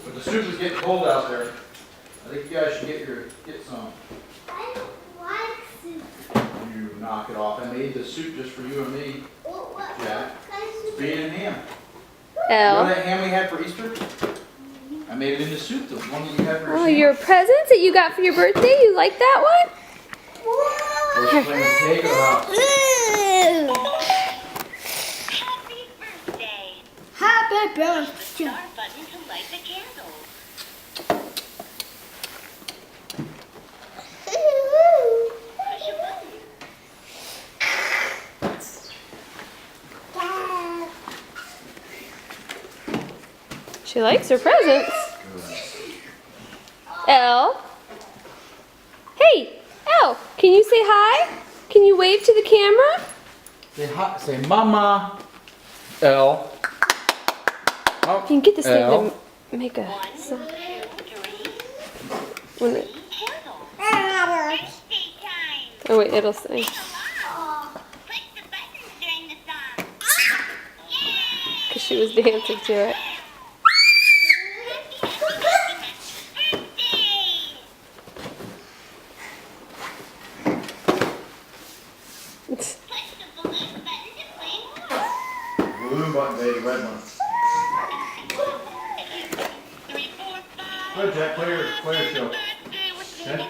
But the soup is getting cold out there. I think you guys should get some. I don't like soup. You knock it off. I made the soup just for you and me, What Jack. kind of soup? Bean and ham. You know Elle. that ham we had for Easter? I made it into soup, the one that you had for Oh, your your presents that you got for your birthday? You like that one? We're just playing with cake at the house. Happy birthday! Happy The birthday. star button to light the candle. Push a button. She likes her presents. Elle. Hey, Elle, can you say hi? Can you wave to the camera? Say hi, say mama. L. Oh, You can get this thing Elle. to make a 1, 2, sound. 3. When it- Candle. Birthday time! Oh wait, it'll say. Push the buttons during the song. Yay! Because she was dancing to it. Balloon button, baby, red one. Go ahead, Jack, play your show. Okay?